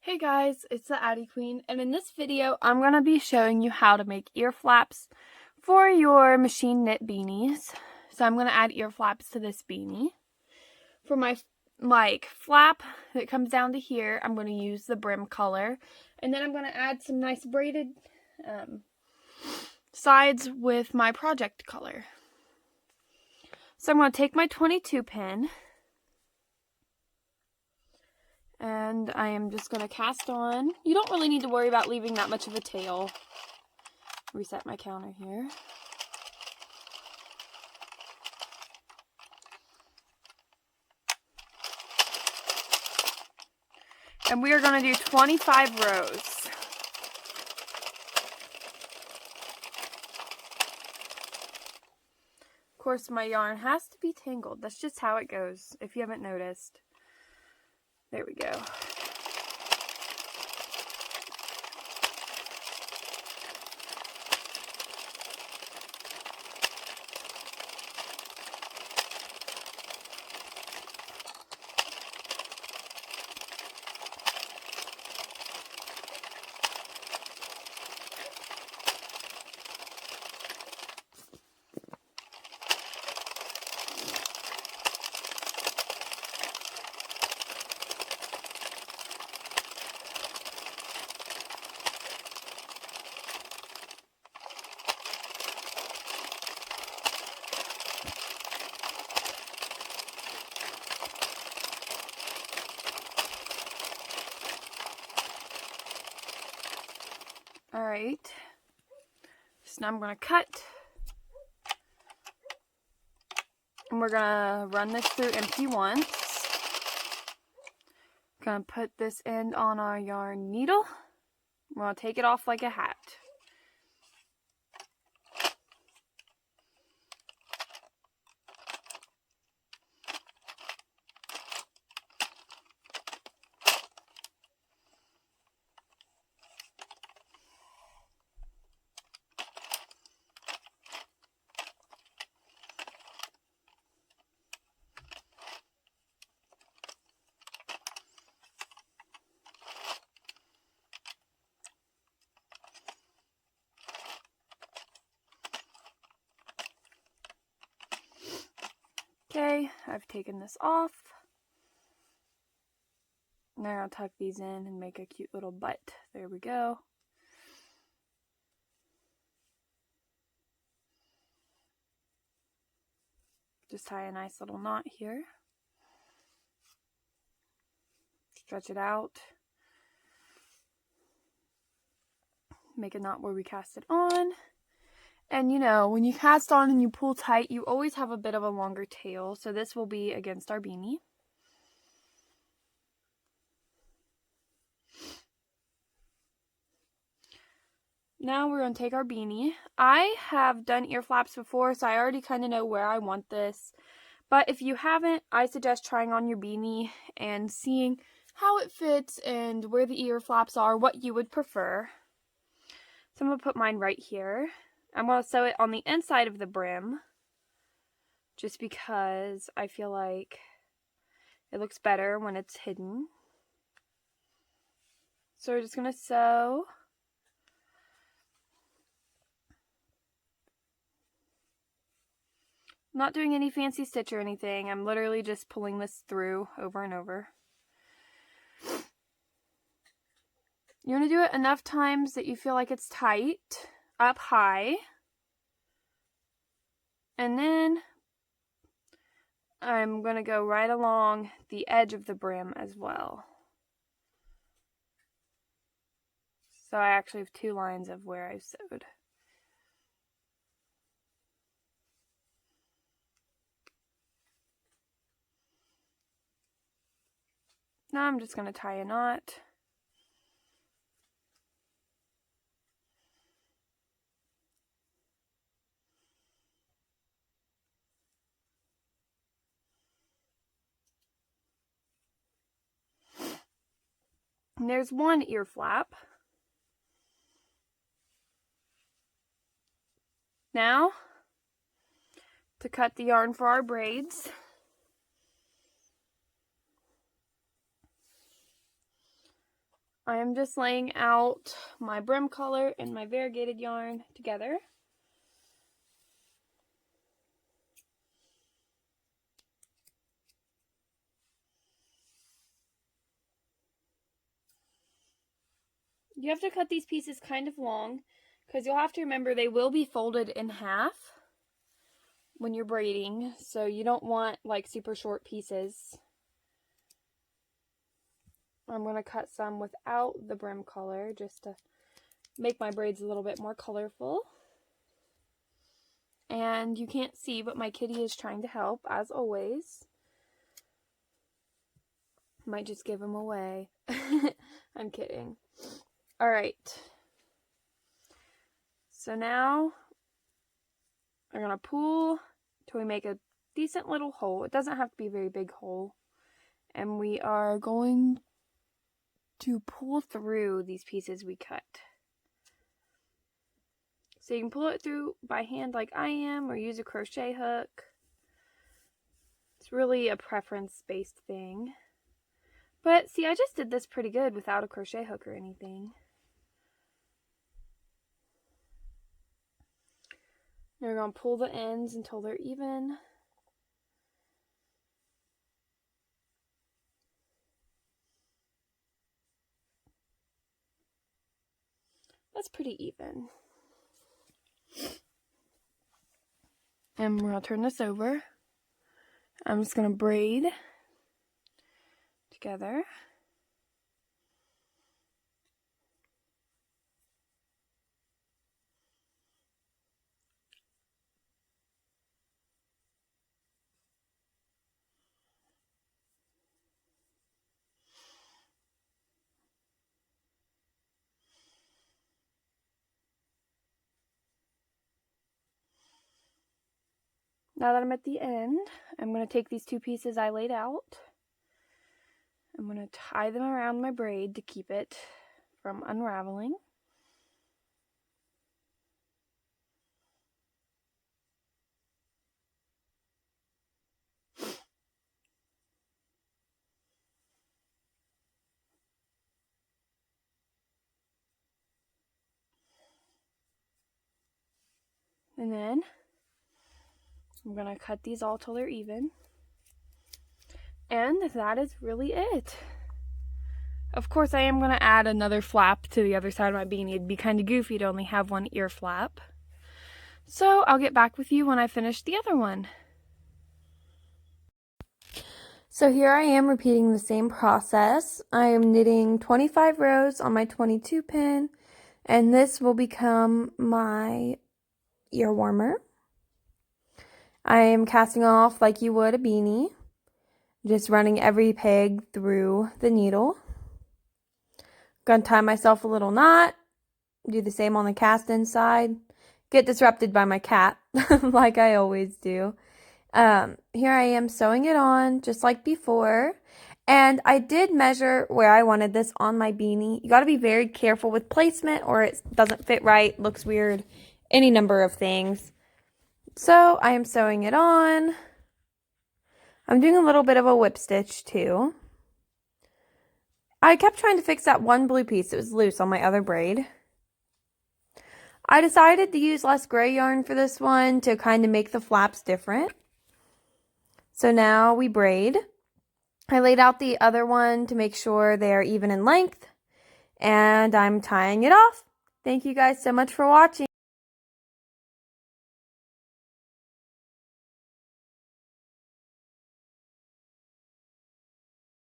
Hey guys, it's the Addi Queen, and in this video I'm going to be showing you how to make ear flaps for your machine knit beanies. So I'm going to add ear flaps to this beanie. For my flap that comes down to here, I'm going to use the brim color, and then I'm going to add some nice braided sides with my project color. So I'm going to take my 22 pin, and I am just going to cast on. You don't really need to worry about leaving that much of a tail. Reset my counter here. And we are going to do 25 rows. Of course, my yarn has to be tangled. That's just how it goes, if you haven't noticed. There we go. Alright, so now I'm going to cut, and we're going to run this through MP once. Going to put this end on our yarn needle. We're going to take it off like a hat. Okay, I've taken this off. Now I'll tuck these in and make a cute little butt. There we go. Just tie a nice little knot here. Stretch it out. Make a knot where we cast it on. And you know, when you cast on and you pull tight, you always have a bit of a longer tail. So this will be against our beanie. Now we're going to take our beanie. I have done ear flaps before, so I already kind of know where I want this. But if you haven't, I suggest trying on your beanie and seeing how it fits and where the ear flaps are, what you would prefer. So I'm going to put mine right here. I'm going to sew it on the inside of the brim, just because I feel like it looks better when it's hidden. So we're just going to sew. I'm not doing any fancy stitch or anything. I'm literally just pulling this through over and over. You're going to do it enough times that you feel like it's tight, up high. And then I'm going to go right along the edge of the brim as well. So I actually have two lines of where I've sewed. Now I'm just going to tie a knot. And there's one ear flap. Now, to cut the yarn for our braids, I am just laying out my brim color and my variegated yarn together. You have to cut these pieces kind of long because you'll have to remember they will be folded in half when you're braiding, so you don't want like super short pieces. I'm going to cut some without the brim color just to make my braids a little bit more colorful. And you can't see, but my kitty is trying to help, as always. Might just give him away. I'm kidding. Alright. So now we're going to pull till we make a decent little hole. It doesn't have to be a very big hole. And we are going to pull through these pieces we cut. So you can pull it through by hand like I am, or use a crochet hook. It's really a preference-based thing. But see, I just did this pretty good without a crochet hook or anything. Now we're going to pull the ends until they're even. That's pretty even. And we're going to turn this over. I'm just going to braid together. Now that I'm at the end, I'm going to take these two pieces I laid out. I'm going to tie them around my braid to keep it from unraveling. And then I'm going to cut these all till they're even. And that is really it. Of course, I am going to add another flap to the other side of my beanie. It'd be kind of goofy to only have one ear flap. So I'll get back with you when I finish the other one. So here I am repeating the same process. I am knitting 25 rows on my 22 pin, and this will become my ear warmer. I am casting off like you would a beanie, just running every peg through the needle. Gonna tie myself a little knot, do the same on the cast inside. Get disrupted by my cat, like I always do. Here I am sewing it on, just like before. And I did measure where I wanted this on my beanie. You gotta be very careful with placement or it doesn't fit right, looks weird, any number of things. So I am sewing it on. I'm doing a little bit of a whip stitch too. I kept trying to fix that one blue piece that was loose on my other braid. I decided to use less gray yarn for this one to kind of make the flaps different. So now we braid. I laid out the other one to make sure they are even in length, and I'm tying it off. Thank you guys so much for watching.